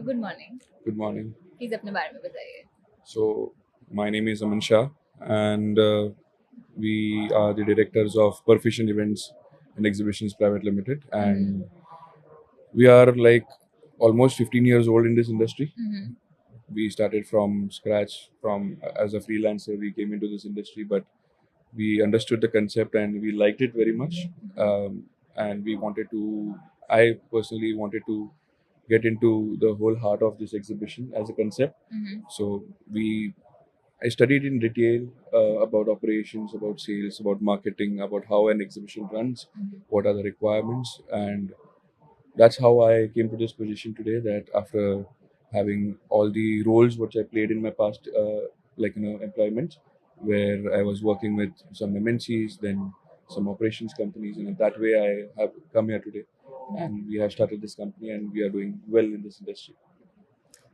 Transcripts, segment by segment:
Good morning. Good morning. Please अपने बारे में बताइए. So, my name is Aman Shah, and we are the directors of Perfusion Events and Exhibitions Private Limited, and we are like almost 15 years old in this industry. We started from scratch, from as a freelancer. We came into this industry, but we understood the concept and we liked it very much. And we wanted to. I personally wanted to get into the whole heart of this exhibition as a concept. So I studied in detail about operations, about sales, about marketing, about how an exhibition runs, what are the requirements, and that's how I came to this position today. That after having all the roles which I played in my past, employment, where I was working with some MNCs, then some operations companies, and that way I have come here today, and we have started this company, and we are doing well in this industry.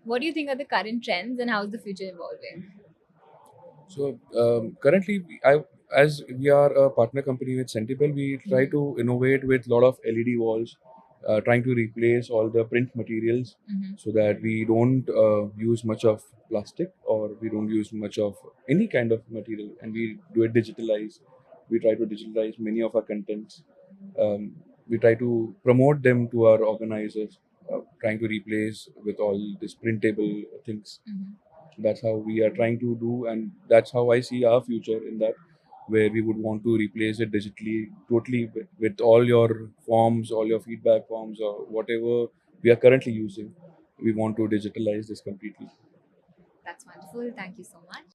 What do you think are the current trends and how is the future evolving? So currently, as we are a partner company with Centipel, we try to innovate with a lot of LED walls, trying to replace all the print materials so that we don't use much of plastic or we don't use much of any kind of material, and we do it digitalize. We try to digitalize many of our contents. We try to promote them to our organizers, trying to replace with all these printable things. That's how we are trying to do, and that's how I see our future in that, where we would want to replace it digitally totally with all your forms, all your feedback forms, or whatever we are currently using. We want to digitalize this completely. That's wonderful. Thank you so much.